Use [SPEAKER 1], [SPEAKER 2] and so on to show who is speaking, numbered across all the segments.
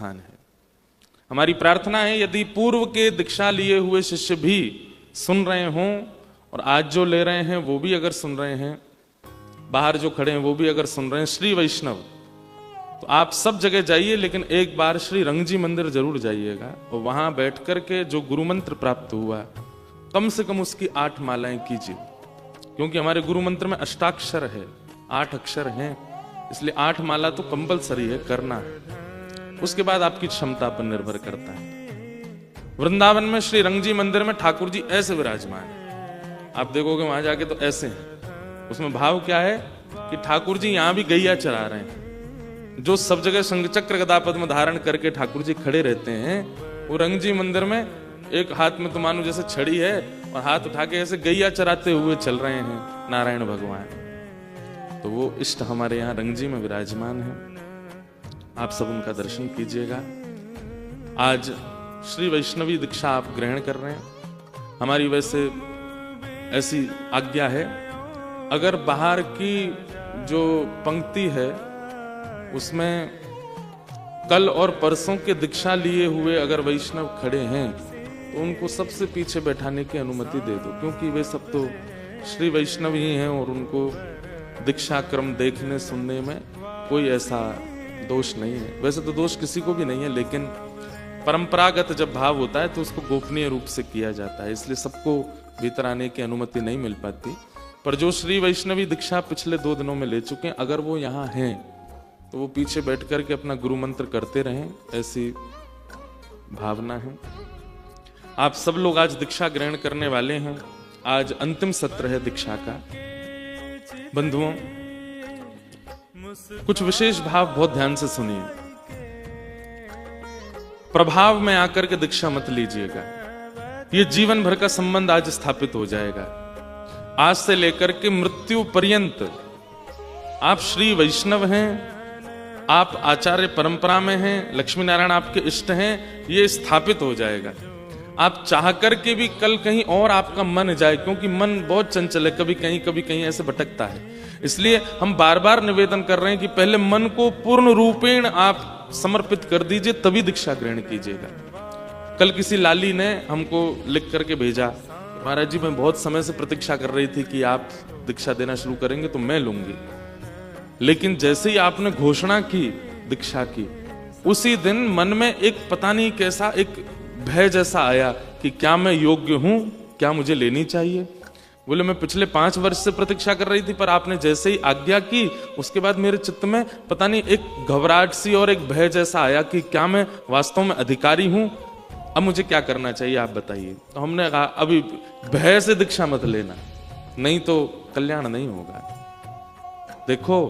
[SPEAKER 1] स्थान है। हमारी प्रार्थना है यदि पूर्व के दीक्षा लिए हुए शिष्य भी सुन रहे हों और आज जो ले रहे हैं वो भी अगर सुन रहे हैं, बाहर जो खड़े हैं वो भी अगर सुन रहे हैं श्री वैष्णव, तो आप सब जगह जाइए, लेकिन एक बार श्री रंगजी मंदिर जरूर जाइएगा और वहां बैठ करके जो गुरु मंत्र प्राप्त हुआ कम से कम उसकी 8 मालाएं कीजिए, क्योंकि हमारे गुरु मंत्र में अष्टाक्षर है, 8 अक्षर हैं, इसलिए 8 माला तो कंपलसरी है, करना है। उसके बाद आपकी क्षमता पर निर्भर करता है। वृंदावन में श्री रंगजी मंदिर में ठाकुर जी ऐसे विराजमान है, आप देखोगे वहां जाके तो ऐसे हैं। उसमें भाव क्या है कि ठाकुर जी यहां भी गैया चरा रहे हैं। जो सब जगह शंख चक्र गदा पद्म धारण करके ठाकुर जी खड़े रहते हैं, वो रंगजी मंदिर में एक हाथ में तो मानो जैसे छड़ी है और हाथ उठा के ऐसे गैया चराते हुए चल रहे हैं नारायण भगवान। तो वो इष्ट हमारे यहाँ रंगजी में विराजमान है, आप सब उनका दर्शन कीजिएगा। आज श्री वैष्णवी दीक्षा आप ग्रहण कर रहे हैं। हमारी वैसे ऐसी आज्ञा है, अगर बाहर की जो पंक्ति है उसमें कल और परसों के दीक्षा लिए हुए अगर वैष्णव खड़े हैं तो उनको सबसे पीछे बैठाने की अनुमति दे दो, क्योंकि वे सब तो श्री वैष्णव ही हैं और उनको दीक्षा क्रम देखने सुनने में कोई ऐसा दोष नहीं है। वैसे तो दोष किसी को भी नहीं है, लेकिन परंपरागत जब भाव होता है तो उसको गोपनीय रूप से किया जाता है, इसलिए सबको भीतर आने की अनुमति नहीं मिल पाती। पर जो श्री वैष्णवी दीक्षा पिछले 2 दिनों में ले चुके हैं, अगर वो यहाँ हैं तो वो पीछे बैठ करके अपना गुरु मंत्र करते रहें, ऐसी भावना है। आप सब लोग आज दीक्षा ग्रहण करने वाले हैं। आज अंतिम सत्र है दीक्षा का। बंधुओं, कुछ विशेष भाव बहुत ध्यान से सुनिए। प्रभाव में आकर के दीक्षा मत लीजिएगा, ये जीवन भर का संबंध आज स्थापित हो जाएगा। आज से लेकर के मृत्यु पर्यंत आप श्री वैष्णव हैं, आप आचार्य परंपरा में हैं, लक्ष्मी नारायण आपके इष्ट हैं, ये स्थापित हो जाएगा। आप चाह करके भी कल कहीं और आपका मन जाए, क्योंकि मन बहुत चंचल है, कभी कहीं ऐसे भटकता है। इसलिए हम बार बार निवेदन कर रहे हैं कि पहले मन को पूर्ण रूपेण आप समर्पित कर दीजिए, तभी दीक्षा ग्रहण कीजिएगा। कल किसी लाली ने हमको लिख करके भेजा, महाराज जी मैं बहुत समय से प्रतीक्षा कर रही थी कि आप दीक्षा देना शुरू करेंगे तो मैं लूंगी, लेकिन जैसे ही आपने घोषणा की दीक्षा की, उसी दिन मन में एक पता नहीं कैसा एक भय जैसा आया कि क्या मैं योग्य हूं, क्या मुझे लेनी चाहिए। बोले मैं पिछले 5 वर्ष से प्रतीक्षा कर रही थी, पर आपने जैसे ही आज्ञा की उसके बाद मेरे चित्त में पता नहीं एक घबराहट सी और एक भय जैसा आया कि क्या मैं वास्तव में अधिकारी हूं, अब मुझे क्या करना चाहिए आप बताइए। तो हमने कहा अभी भय से दीक्षा मत लेना, नहीं तो कल्याण नहीं होगा। देखो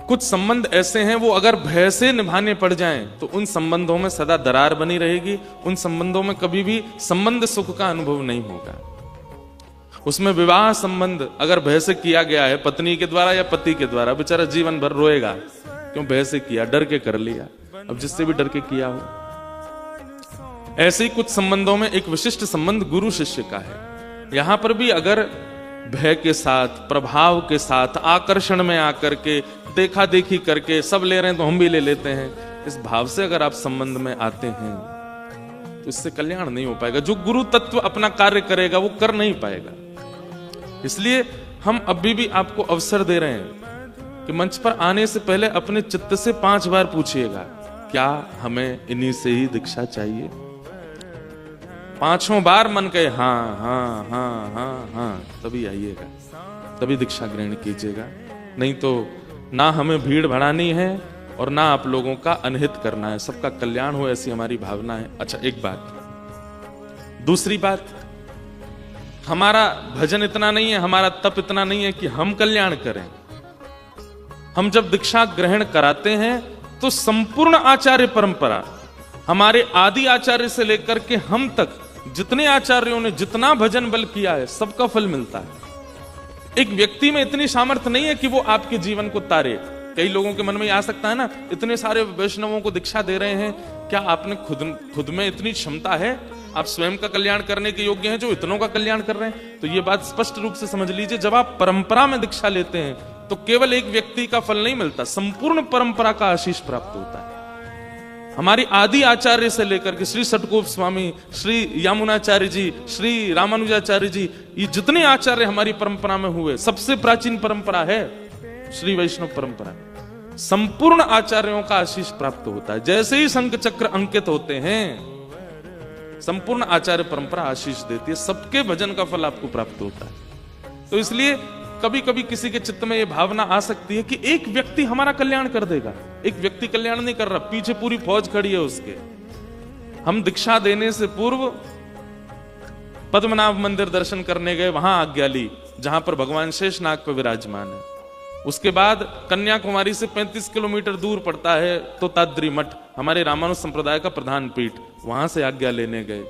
[SPEAKER 1] कुछ संबंध ऐसे हैं वो अगर भय से निभाने पड़ जाएं तो उन संबंधों में सदा दरार बनी रहेगी, उन संबंधों में कभी भी संबंध सुख का अनुभव नहीं होगा। उसमें विवाह संबंध अगर भय से किया गया है, पत्नी के द्वारा या पति के द्वारा, बेचारा जीवन भर रोएगा, क्यों भय से किया, डर के कर लिया, अब जिससे भी डर के किया हो। ऐसे ही कुछ संबंधों में एक विशिष्ट संबंध गुरु शिष्य का है। यहां पर भी अगर भय के साथ, प्रभाव के साथ, आकर्षण में आकर के, देखा देखी करके सब ले रहे हैं तो हम भी ले लेते हैं, इस भाव से अगर आप संबंध में आते हैं तो इससे कल्याण नहीं हो पाएगा। जो गुरु तत्व अपना कार्य करेगा वो कर नहीं पाएगा। इसलिए हम अभी भी आपको अवसर दे रहे हैं कि मंच पर आने से पहले अपने चित्त से 5 बार पूछिएगा, क्या हमें इन्हीं से ही दीक्षा चाहिए? 5 बार मन कहे हाँ हाँ हाँ हाँ हाँ, तभी आइएगा, तभी दीक्षा ग्रहण कीजिएगा। नहीं तो ना हमें भीड़ बढ़ानी है और ना आप लोगों का अनहित करना है, सबका कल्याण हो ऐसी हमारी भावना है। अच्छा एक बात, दूसरी बात, हमारा भजन इतना नहीं है, हमारा तप इतना नहीं है कि हम कल्याण करें। हम जब दीक्षा ग्रहण कराते हैं तो संपूर्ण आचार्य परंपरा, हमारे आदि आचार्य से लेकर के हम तक जितने आचार्यों ने जितना भजन बल किया है सबका फल मिलता है। एक व्यक्ति में इतनी सामर्थ्य नहीं है कि वो आपके जीवन को तारे। कई लोगों के मन में आ सकता है ना, इतने सारे वैष्णवों को दीक्षा दे रहे हैं, क्या आपने खुद में इतनी क्षमता है, आप स्वयं का कल्याण करने के योग्य हैं जो इतनों का कल्याण कर रहे हैं? तो ये बात स्पष्ट रूप से समझ लीजिए, जब आप परंपरा में दीक्षा लेते हैं तो केवल एक व्यक्ति का फल नहीं मिलता, संपूर्ण परंपरा का आशीष प्राप्त होता है। हमारी आदि आचार्य से लेकर के श्री सटकोप स्वामी, श्री यामुनाचार्य जी, श्री रामानुजाचार्य जी, ये जितने आचार्य हमारी परंपरा में हुए, सबसे प्राचीन परंपरा है श्री वैष्णव परंपरा। संपूर्ण आचार्यों का आशीष प्राप्त होता है। जैसे ही शंख चक्र अंकित होते हैं, संपूर्ण आचार्य परंपरा आशीष देती है, सबके भजन का फल आपको प्राप्त होता है। तो इसलिए कभी कभी किसी के चित्त में यह भावना आ सकती है कि एक व्यक्ति हमारा कल्याण कर देगा। एक व्यक्ति कल्याण नहीं कर रहा, पीछे पूरी फौज खड़ी है उसके। हम दीक्षा देने से पूर्व पद्मनाभ मंदिर दर्शन करने गए, वहां आज्ञा ली जहां पर भगवान शेषनाग पर विराजमान है। उसके बाद कन्याकुमारी से 35 किलोमीटर दूर पड़ता है तो ताद्री मठ, हमारे रामानुज संप्रदाय का प्रधान पीठ, वहां से आज्ञा लेने गए।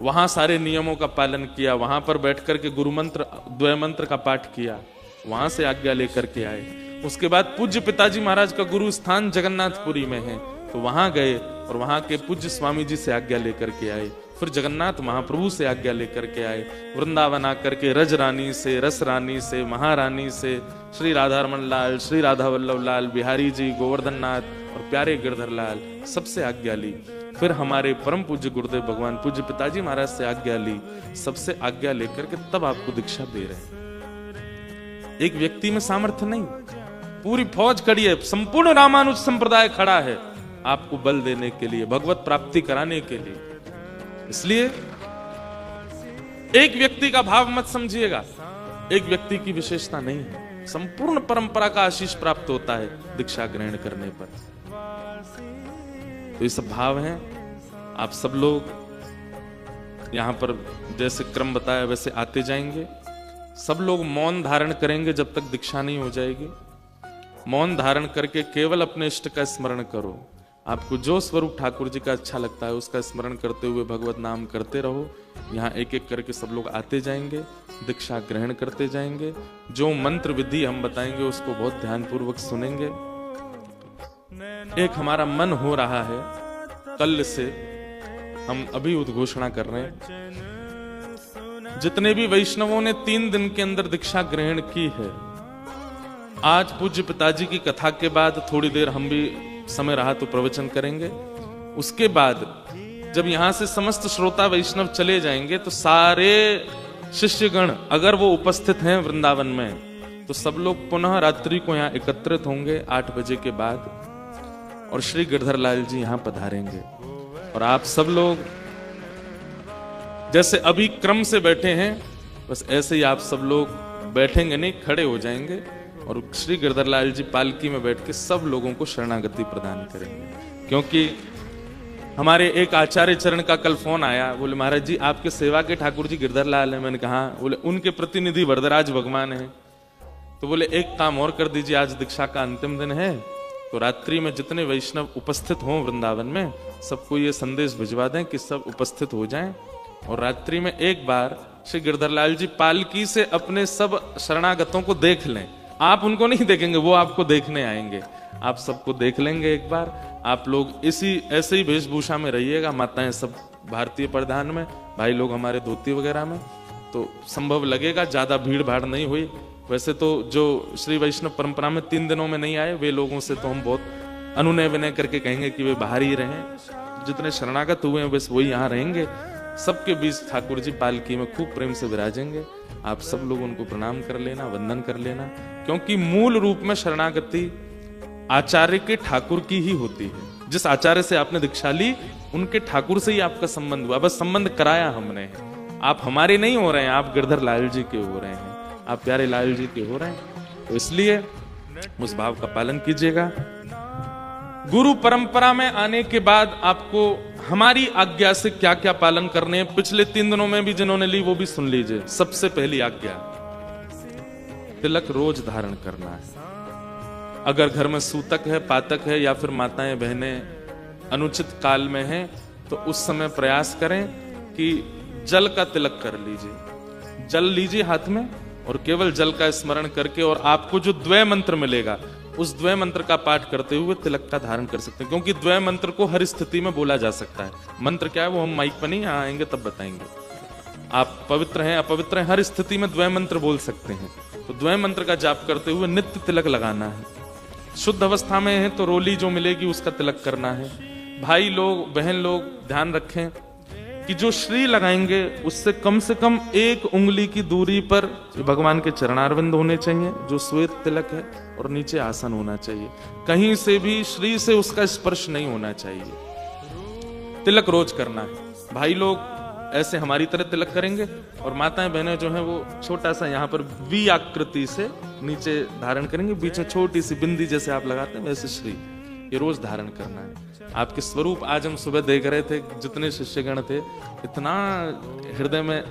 [SPEAKER 1] वहां सारे नियमों का पालन किया, वहां पर बैठकर के गुरु मंत्र द्वय मंत्र का पाठ किया, वहां से आज्ञा लेकर के आए। उसके बाद पूज्य पिताजी महाराज का गुरु स्थान जगन्नाथपुरी में है, तो वहां गए और वहां के पूज्य स्वामी जी से आज्ञा लेकर के आए। फिर जगन्नाथ महाप्रभु से आज्ञा लेकर के आए। वृंदावन आकर के रज रानी से, रस रानी से, महारानी से, श्री राधारमण लाल, श्री राधा वल्लभ लाल, बिहारी जी, गोवर्धन नाथ और प्यारे गिरधर लाल, सबसे आज्ञा ली। फिर हमारे परम पूज्य गुरुदेव भगवान पूज्य पिताजी महाराज से आज्ञा ली। सबसे आज्ञा लेकर के तब आपको दीक्षा दे रहे हैं। एक व्यक्ति में सामर्थ्य नहीं, पूरी फौज खड़ी है, संपूर्ण रामानुज संप्रदाय खड़ा है आपको बल देने के लिए, भगवत प्राप्ति कराने के लिए। इसलिए एक व्यक्ति का भाव मत समझिएगा, एक व्यक्ति की विशेषता नहीं है, संपूर्ण परंपरा का आशीष प्राप्त होता है दीक्षा ग्रहण करने पर। तो ये सब भाव हैं। आप सब लोग यहां पर जैसे क्रम बताया वैसे आते जाएंगे। सब लोग मौन धारण करेंगे जब तक दीक्षा नहीं हो जाएगी। मौन धारण करके केवल अपने इष्ट का स्मरण करो। आपको जो स्वरूप ठाकुर जी का अच्छा लगता है उसका स्मरण करते हुए भगवत नाम करते रहो। यहाँ एक एक करके सब लोग आते जाएंगे, दीक्षा ग्रहण करते जाएंगे। जो मंत्र विधि हम बताएंगे उसको बहुत ध्यानपूर्वक सुनेंगे। एक हमारा मन हो रहा है, कल से हम अभी उद्घोषणा कर रहे हैं, जितने भी वैष्णवों ने 3 दिन के अंदर दीक्षा ग्रहण की है, आज पूज्य पिताजी की कथा के बाद थोड़ी देर हम भी समय रहा तो प्रवचन करेंगे। उसके बाद जब यहां से समस्त श्रोता वैष्णव चले जाएंगे तो सारे शिष्यगण अगर वो उपस्थित हैं वृंदावन में, तो सब लोग पुनः रात्रि को यहाँ एकत्रित होंगे 8 बजे के बाद, और श्री गिरधर लाल जी यहाँ पधारेंगे। और आप सब लोग जैसे अभी क्रम से बैठे हैं, बस ऐसे ही आप सब लोग बैठेंगे नहीं, खड़े हो जाएंगे और श्री गिरधर लाल जी पालकी में बैठ के सब लोगों को शरणागति प्रदान करेंगे। क्योंकि हमारे एक आचार्य चरण का कल फोन आया, बोले महाराज जी आपके सेवा के ठाकुर जी गिरधर लाल है। मैंने कहा, बोले उनके प्रतिनिधि वरदराज भगवान है। तो बोले एक काम और कर दीजिए, आज दीक्षा का अंतिम दिन है, तो रात्रि में जितने वैष्णव उपस्थित हों वृंदावन में, सबको ये संदेश भिजवा दें कि सब उपस्थित हो जाएं, और रात्रि में एक बार श्री गिरधर लाल जी पालकी से अपने सब शरणागतों को देख लें। आप उनको नहीं देखेंगे, वो आपको देखने आएंगे। आप सबको देख लेंगे एक बार। आप लोग ऐसे ही वेशभूषा में रहिएगा, माताएं सब भारतीय परिधान में, भाई लोग हमारे धोती वगैरह में, तो संभव लगेगा, ज्यादा भीड़ भाड़ नहीं हुई। वैसे तो जो श्री वैष्णव परंपरा में 3 दिनों में नहीं आए, वे लोगों से तो हम बहुत अनुनय विनय करके कहेंगे कि वे बाहर ही रहें। जितने शरणागत हुए हैं बस वही यहाँ रहेंगे। सबके बीच ठाकुर जी पालकी में खूब प्रेम से विराजेंगे। आप सब लोग उनको प्रणाम कर लेना, वंदन कर लेना, क्योंकि मूल रूप में शरणागति आचार्य के ठाकुर की ही होती है। जिस आचार्य से आपने दीक्षा ली उनके ठाकुर से ही आपका संबंध हुआ, बस संबंध कराया हमने। आप हमारे नहीं हो रहे हैं, आप गिरधर लाल जी के हो रहे हैं, आप प्यारे लाल जी के हो रहे हैं। तो इसलिए उस भाव का पालन कीजिएगा। गुरु परंपरा में आने के बाद आपको हमारी आज्ञा से क्या क्या पालन करने हैं, पिछले 3 दिनों में भी जिन्होंने ली वो भी सुन लीजिए। सबसे पहली आज्ञा, तिलक रोज धारण करना है। अगर घर में सूतक है, पातक है, या फिर माताएं बहनें अनुचित काल में हैं, तो उस समय प्रयास करें कि जल का तिलक कर लीजिए। जल लीजिए हाथ में और केवल जल का स्मरण करके, और आपको जो द्वय मंत्र मिलेगा उस द्वय मंत्र का पाठ करते हुए तिलक का धारण कर सकते हैं। क्योंकि द्वय मंत्र को हर स्थिति में बोला जा सकता है। मंत्र क्या है वो हम माइक पर नहीं, यहाँ आएंगे तब बताएंगे। आप पवित्र हैं अपवित्र हैं, हर स्थिति में द्वय मंत्र बोल सकते हैं। तो द्वय मंत्र का जाप करते हुए नित्य तिलक लगाना है। शुद्ध अवस्था में है तो रोली जो मिलेगी उसका तिलक करना है। भाई लोग बहन लोग ध्यान रखें कि जो श्री लगाएंगे उससे कम 1 उंगली की दूरी पर भगवान के चरणारविंद होने चाहिए, जो श्वेत तिलक है, और नीचे आसन होना चाहिए। कहीं से भी श्री से उसका स्पर्श नहीं होना चाहिए। तिलक रोज करना है। भाई लोग ऐसे हमारी तरह तिलक करेंगे और माताएं बहनें जो हैं वो छोटा सा यहाँ पर वी आकृति से नीचे धारण करेंगे, बीच में छोटी सी बिंदी जैसे आप लगाते हैं वैसे श्री, ये रोज धारण करना है। आपके स्वरूप आज हम सुबह देख रहे थे, जितने शिष्यगण थे, इतना हृदय में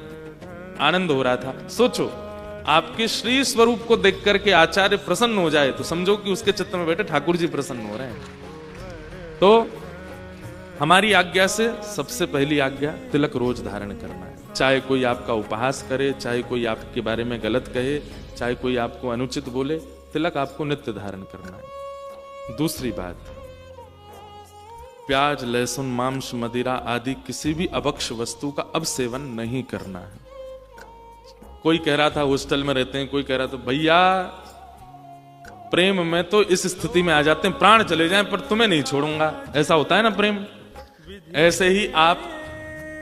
[SPEAKER 1] आनंद हो रहा था। सोचो आपके श्री स्वरूप को देख करके आचार्य प्रसन्न हो जाए तो समझो कि उसके चित्त में बैठे ठाकुर जी प्रसन्न हो रहे हैं। तो हमारी आज्ञा से सबसे पहली आज्ञा तिलक रोज धारण करना है। चाहे कोई आपका उपहास करे, चाहे कोई आपके बारे में गलत कहे, चाहे कोई आपको अनुचित बोले, तिलक आपको नित्य धारण करना है। दूसरी बात, प्याज लहसुन मांस मदिरा आदि किसी भी अभक्ष वस्तु का अब सेवन नहीं करना है। कोई कह रहा था हॉस्टल में रहते हैं, कोई कह रहा था भैया प्रेम में तो इस स्थिति में आ जाते हैं प्राण चले जाएं पर तुम्हें नहीं छोड़ूंगा, ऐसा होता है ना प्रेम। ऐसे ही आप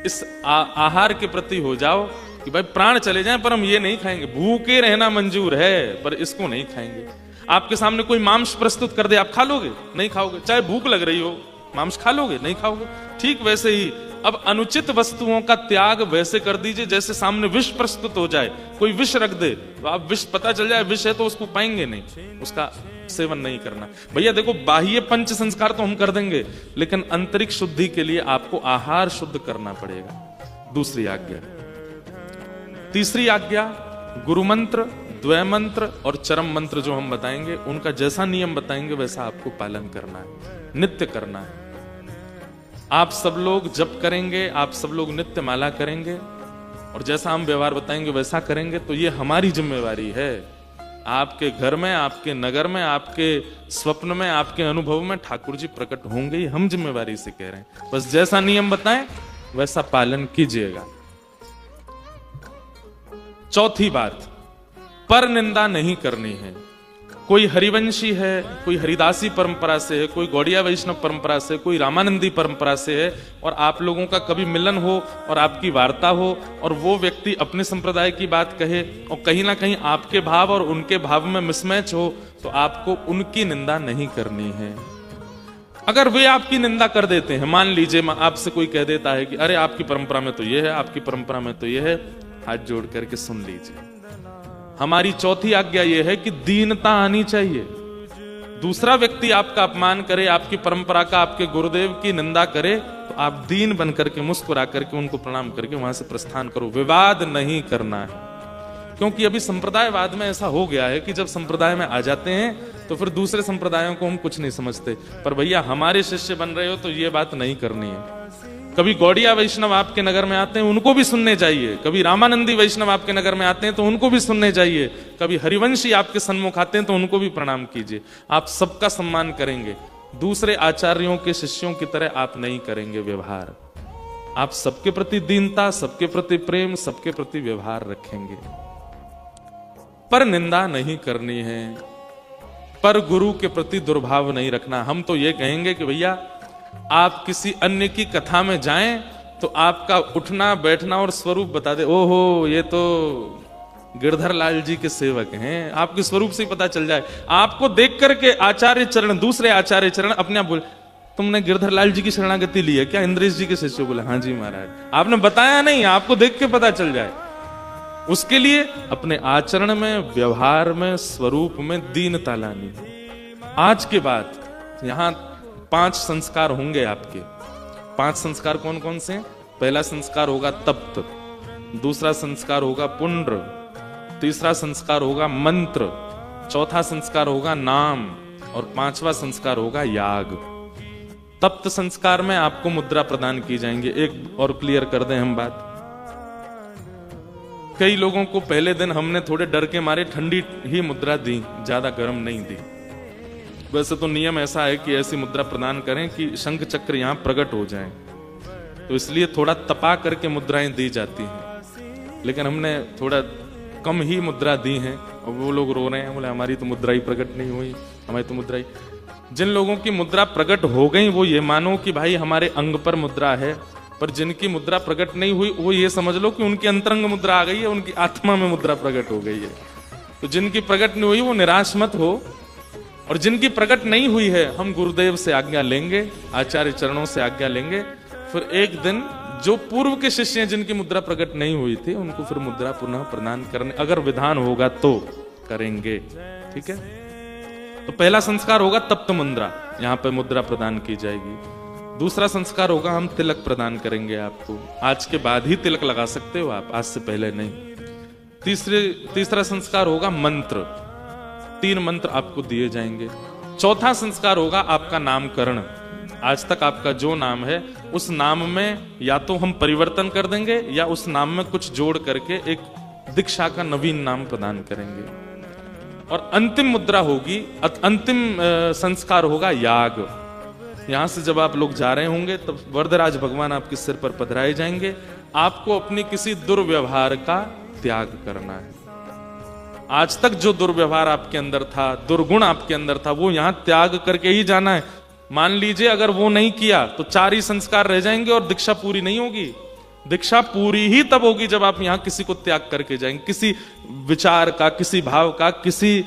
[SPEAKER 1] इस आहार के प्रति हो जाओ कि भाई प्राण चले जाएं पर हम ये नहीं खाएंगे, भूखे रहना मंजूर है पर इसको नहीं खाएंगे। आपके सामने कोई मांस प्रस्तुत कर दे, आप खा लोगे? नहीं खाओगे। चाहे भूख लग रही हो, मांस खा लोगे? नहीं खाओगे। ठीक वैसे ही अब अनुचित वस्तुओं का त्याग वैसे कर दीजिए जैसे सामने विष प्रस्तुत हो जाए, कोई विष रख दे तो आप विष पता चल जाए विष है तो उसको पाएंगे नहीं, उसका सेवन नहीं करना। भैया देखो बाह्य पंच संस्कार तो हम कर देंगे, लेकिन आंतरिक शुद्धि के लिए आपको आहार शुद्ध करना पड़ेगा। दूसरी आज्ञा। तीसरी आज्ञा, गुरु मंत्र, द्वय मंत्र और चरम मंत्र जो हम बताएंगे उनका जैसा नियम बताएंगे वैसा आपको पालन करना है, नित्य करना है। आप सब लोग जप करेंगे, आप सब लोग नित्य माला करेंगे और जैसा हम व्यवहार बताएंगे वैसा करेंगे, तो ये हमारी जिम्मेवारी है। आपके घर में, आपके नगर में, आपके स्वप्न में, आपके अनुभव में ठाकुर जी प्रकट होंगे, हम जिम्मेवारी से कह रहे हैं। बस जैसा नियम बताएं वैसा पालन कीजिएगा। चौथी बात, पर निंदा नहीं करनी है। कोई हरिवंशी है, कोई हरिदासी परंपरा से है, कोई गौड़िया वैष्णव परंपरा से, कोई रामानंदी परंपरा से है, और आप लोगों का कभी मिलन हो और आपकी वार्ता हो और वो व्यक्ति अपने संप्रदाय की बात कहे और कहीं ना कहीं आपके भाव और उनके भाव में मिसमैच हो, तो आपको उनकी निंदा नहीं करनी है। अगर वे आपकी निंदा कर देते हैं, मान लीजिए आपसे कोई कह देता है कि अरे आपकी परंपरा में तो ये है, आपकी परंपरा में तो ये है, हाथ जोड़ करके सुन लीजिए। हमारी चौथी आज्ञा यह है कि दीनता आनी चाहिए। दूसरा व्यक्ति आपका अपमान करे, आपकी परंपरा का, आपके गुरुदेव की निंदा करे, तो आप दीन बन करके मुस्कुरा करके उनको प्रणाम करके वहां से प्रस्थान करो। विवाद नहीं करना है, क्योंकि अभी संप्रदायवाद में ऐसा हो गया है कि जब संप्रदाय में आ जाते हैं तो फिर दूसरे संप्रदायों को हम कुछ नहीं समझते। पर भैया हमारे शिष्य बन रहे हो तो ये बात नहीं करनी है। कभी गौड़िया वैष्णव आपके नगर में आते हैं, उनको भी सुनने चाहिए। कभी रामानंदी वैष्णव आपके नगर में आते हैं तो उनको भी सुनने चाहिए। कभी हरिवंशी आपके सन्मुख आते हैं तो उनको भी प्रणाम कीजिए। आप सबका सम्मान करेंगे, दूसरे आचार्यों के शिष्यों की तरह आप नहीं करेंगे व्यवहार। आप सबके प्रति दीनता, सबके प्रति प्रेम, सबके प्रति व्यवहार रखेंगे। पर निंदा नहीं करनी है, पर गुरु के प्रति दुर्भाव नहीं रखना। हम तो ये कहेंगे कि भैया आप किसी अन्य की कथा में जाएं तो आपका उठना बैठना और स्वरूप बता दे, ओहो ये तो गिरधर लाल जी के सेवक हैं, आपके स्वरूप से ही पता चल जाए। आपको देख करके आचार्य चरण, दूसरे आचार्य चरण अपने आप बोले, तुमने गिरधर लाल जी की शरणागति ली है क्या? इंद्रेश जी के शिष्य बोले, हाँ जी महाराज। आपने बताया नहीं, आपको देख के पता चल जाए। उसके लिए अपने आचरण में, व्यवहार में, स्वरूप में दीनता लानी है। आज के बाद यहां 5 संस्कार होंगे आपके। 5 संस्कार कौन कौन से? पहला संस्कार होगा तप्त, दूसरा संस्कार होगा पुण्ड्र, तीसरा संस्कार होगा मंत्र, चौथा संस्कार होगा नाम और 5वां संस्कार होगा याग। तप्त संस्कार में आपको मुद्रा प्रदान की जाएंगे। एक और क्लियर कर दें हम बात, कई लोगों को पहले दिन हमने थोड़े डर के मारे ठंडी ही मुद्रा दी, ज्यादा गर्म नहीं दी। वैसे तो नियम ऐसा है कि ऐसी मुद्रा प्रदान करें कि शंख चक्र यहां प्रकट हो जाएं, तो इसलिए थोड़ा तपा करके मुद्राएं दी जाती हैं। लेकिन हमने थोड़ा कम ही मुद्रा दी है और वो लोग रो रहे हैं, बोले हमारी तो मुद्रा ही प्रकट नहीं हुई, हमारी तो मुद्रा ही। जिन लोगों की मुद्रा प्रकट हो गई वो ये मानो कि भाई हमारे अंग पर मुद्रा है, पर जिनकी मुद्रा प्रकट नहीं हुई वो ये समझ लो कि उनकी अंतरंग मुद्रा आ गई है, उनकी आत्मा में मुद्रा प्रकट हो गई है। तो जिनकी प्रकट नहीं हुई वो निराश मत हो, और जिनकी प्रकट नहीं हुई है हम गुरुदेव से आज्ञा लेंगे, आचार्य चरणों से आज्ञा लेंगे, फिर एक दिन जो पूर्व के शिष्य हैं जिनकी मुद्रा प्रकट नहीं हुई थी उनको फिर मुद्रा पुनः प्रदान करने अगर विधान होगा तो करेंगे। ठीक है, तो पहला संस्कार होगा तप्त मुद्रा, यहां पे मुद्रा प्रदान की जाएगी। दूसरा संस्कार होगा हम तिलक प्रदान करेंगे आपको, आज के बाद ही तिलक लगा सकते हो आप, आज से पहले नहीं। तीसरा संस्कार होगा मंत्र, 3 मंत्र आपको दिए जाएंगे। चौथा संस्कार होगा आपका नामकरण, आज तक आपका जो नाम है उस नाम में या तो हम परिवर्तन कर देंगे या उस नाम में कुछ जोड़ करके एक दीक्षा का नवीन नाम प्रदान करेंगे। और अंतिम मुद्रा होगी, अंतिम संस्कार होगा याग। यहां से जब आप लोग जा रहे होंगे तब वरदराज भगवान आपके सिर पर पधराए जाएंगे, आपको अपनी किसी दुर्व्यवहार का त्याग करना है। आज तक जो दुर्व्यवहार आपके अंदर था, दुर्गुण आपके अंदर था, वो यहां त्याग करके ही जाना है। मान लीजिए अगर वो नहीं किया तो 4 ही संस्कार रह जाएंगे और दीक्षा पूरी नहीं होगी। दीक्षा पूरी ही तब होगी जब आप यहां किसी को त्याग करके जाएंगे, किसी विचार का, किसी भाव का, किसी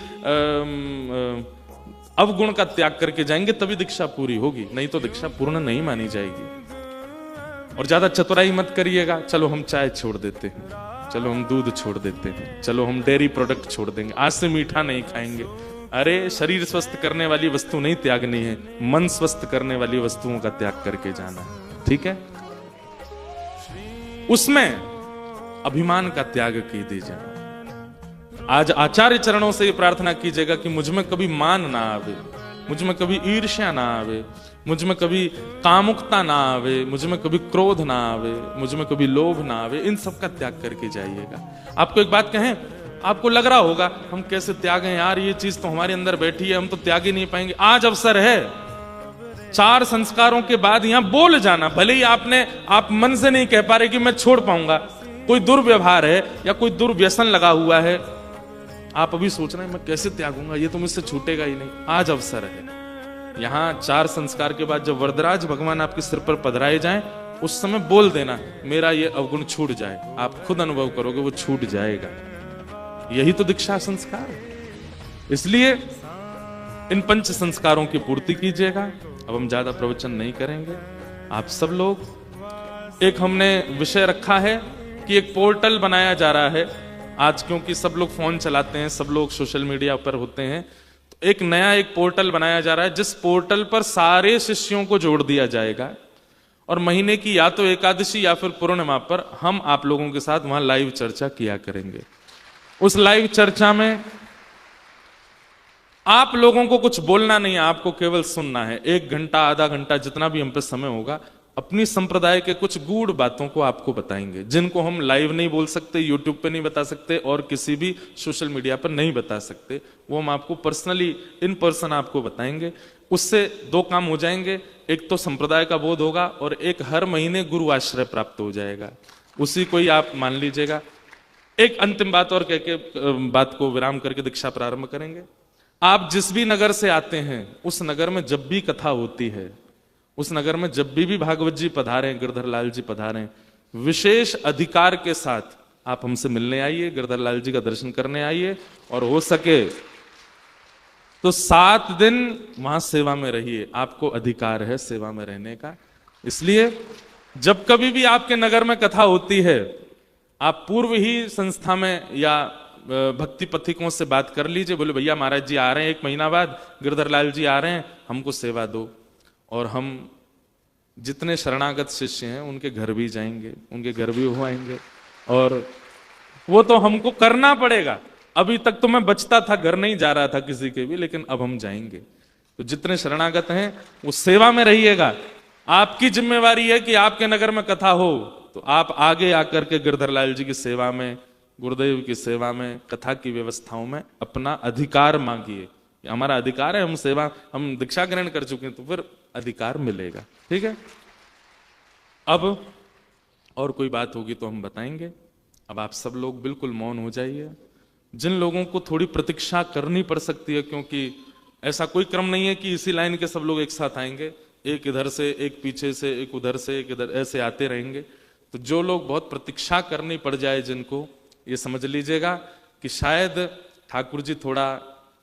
[SPEAKER 1] अवगुण का त्याग करके जाएंगे, तभी दीक्षा पूरी होगी, नहीं तो दीक्षा पूर्ण नहीं मानी जाएगी। और ज्यादा चतुराई मत करिएगा, चलो हम चाय छोड़ देते हैं, चलो हम दूध छोड़ देते हैं, चलो हम डेयरी प्रोडक्ट छोड़ देंगे, आज से मीठा नहीं खाएंगे। अरे शरीर स्वस्थ करने वाली वस्तु नहीं त्यागनी है, मन स्वस्थ करने वाली वस्तुओं का त्याग करके जाना है। ठीक है, उसमें अभिमान का त्याग की दीजिए। आज आचार्य चरणों से ये प्रार्थना कीजिएगा कि मुझ में कभी मान ना आवे, मुझ में कभी ईर्ष्या ना आवे, मुझ में कभी कामुकता ना आवे, मुझ में कभी क्रोध ना आवे, मुझ में कभी लोभ ना आवे। इन सब का त्याग करके जाइएगा। आपको एक बात कहें, आपको लग रहा होगा हम कैसे त्यागें यार, ये चीज तो हमारे अंदर बैठी है, हम तो त्याग ही नहीं पाएंगे। आज अवसर है, 4 संस्कारों के बाद यहां बोल जाना। भले ही आप मन से नहीं कह पा रहे कि मैं छोड़ पाऊंगा, कोई दुर्व्यवहार है या कोई दुर्व्यसन लगा हुआ है, आप अभी सोच रहे हैं मैं कैसे त्यागूंगा, ये तो मुझसे छूटेगा ही नहीं। आज अवसर है, यहां 4 संस्कार के बाद जब वरदराज भगवान आपके सिर पर पधराए जाएं, उस समय बोल देना मेरा ये अवगुण छूट जाए। आप खुद अनुभव करोगे वो छूट जाएगा। यही तो दीक्षा संस्कार है। इसलिए इन 5 संस्कारों की पूर्ति कीजिएगा। अब हम ज्यादा प्रवचन नहीं करेंगे। आप सब लोग, एक हमने विषय रखा है कि एक पोर्टल बनाया जा रहा है आज, क्योंकि सब लोग फोन चलाते हैं, सब लोग सोशल मीडिया पर होते हैं, तो एक नया एक पोर्टल बनाया जा रहा है जिस पोर्टल पर सारे शिष्यों को जोड़ दिया जाएगा। और महीने की या तो एकादशी या फिर पूर्णिमा पर हम आप लोगों के साथ वहां लाइव चर्चा किया करेंगे। उस लाइव चर्चा में आप लोगों को कुछ बोलना नहीं है, आपको केवल सुनना है। 1 घंटा, आधा घंटा, जितना भी हम पे समय होगा, अपनी संप्रदाय के कुछ गूढ़ बातों को आपको बताएंगे, जिनको हम लाइव नहीं बोल सकते, यूट्यूब पे नहीं बता सकते और किसी भी सोशल मीडिया पर नहीं बता सकते। वो हम आपको पर्सनली, इन पर्सन आपको बताएंगे। उससे 2 काम हो जाएंगे, एक तो संप्रदाय का बोध होगा और एक हर महीने गुरु आश्रय प्राप्त हो जाएगा। उसी को ही आप मान लीजिएगा। एक अंतिम बात और कह के बात को विराम करके दीक्षा प्रारंभ करेंगे। आप जिस भी नगर से आते हैं, उस नगर में जब भी कथा होती है, उस नगर में जब भी भागवत जी पधारे, गिरधर लाल जी पधारे, विशेष अधिकार के साथ आप हमसे मिलने आइए, गिरधर लाल जी का दर्शन करने आइए, और हो सके तो 7 दिन वहां सेवा में रहिए। आपको अधिकार है सेवा में रहने का। इसलिए जब कभी भी आपके नगर में कथा होती है, आप पूर्व ही संस्था में या भक्ति पथिकों से बात कर लीजिए, बोले भैया महाराज जी आ रहे हैं 1 महीना बाद, गिरधर लाल जी आ रहे हैं, हमको सेवा दो। और हम जितने शरणागत शिष्य हैं उनके घर भी जाएंगे, उनके घर भी हो आएंगे, और वो तो हमको करना पड़ेगा। अभी तक तो मैं बचता था, घर नहीं जा रहा था किसी के भी, लेकिन अब हम जाएंगे। तो जितने शरणागत हैं वो सेवा में रहिएगा। आपकी जिम्मेवारी है कि आपके नगर में कथा हो तो आप आगे आकर के गिरधर लाल जी की सेवा में, गुरुदेव की सेवा में, कथा की व्यवस्थाओं में अपना अधिकार मांगिए। हमारा अधिकार है, हम सेवा, हम दीक्षा ग्रहण कर चुके हैं, तो फिर अधिकार मिलेगा। ठीक है, अब और कोई बात होगी तो हम बताएंगे। अब आप सब लोग बिल्कुल मौन हो जाइए। जिन लोगों को थोड़ी प्रतीक्षा करनी पड़ सकती है, क्योंकि ऐसा कोई क्रम नहीं है कि इसी लाइन के सब लोग एक साथ आएंगे, एक इधर से, एक पीछे से, एक उधर से, एक इधर, ऐसे आते रहेंगे। तो जो लोग बहुत प्रतीक्षा करनी पड़ जाए जिनको, ये समझ लीजिएगा कि शायद ठाकुर जी थोड़ा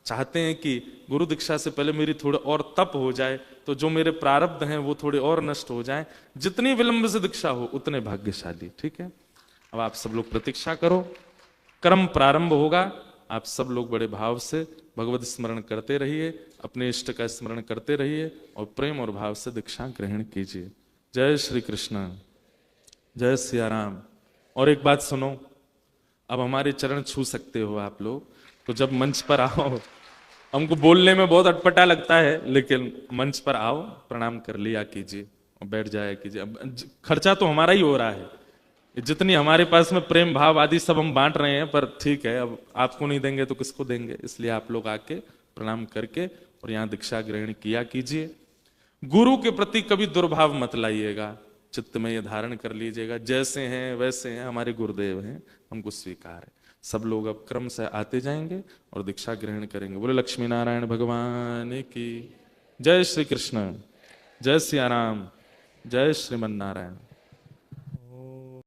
[SPEAKER 1] चाहते हैं कि गुरु दीक्षा से पहले मेरी थोड़ा और तप हो जाए, तो जो मेरे प्रारब्ध हैं वो थोड़े और नष्ट हो जाएं। जितनी विलंब से दीक्षा हो उतने भाग्यशाली। ठीक है, अब आप सब लोग प्रतीक्षा करो, क्रम प्रारंभ होगा। आप सब लोग बड़े भाव से भगवत स्मरण करते रहिए, अपने इष्ट का स्मरण करते रहिए और प्रेम और भाव से दीक्षा ग्रहण कीजिए। जय श्री कृष्ण, जय सिया राम। और एक बात सुनो, अब हमारे चरण छू सकते हो आप लोग, तो जब मंच पर आओ, हमको बोलने में बहुत अटपटा लगता है, लेकिन मंच पर आओ, प्रणाम कर लिया कीजिए और बैठ जाया कीजिए। अब खर्चा तो हमारा ही हो रहा है, जितनी हमारे पास में प्रेम भाव आदि सब हम बांट रहे हैं, पर ठीक है, अब आपको नहीं देंगे तो किसको देंगे, इसलिए आप लोग आके प्रणाम करके और यहाँ दीक्षा ग्रहण किया कीजिए। गुरु के प्रति कभी दुर्भाव मत लाइएगा, चित्त में ये धारण कर लीजिएगा, जैसे हैं वैसे हैं, हमारे गुरुदेव हैं, हमको स्वीकार है। सब लोग अब क्रम से आते जाएंगे और दीक्षा ग्रहण करेंगे। बोले लक्ष्मी नारायण भगवान की जय। श्री कृष्ण, जय सिया राम, जय श्रीमन नारायण।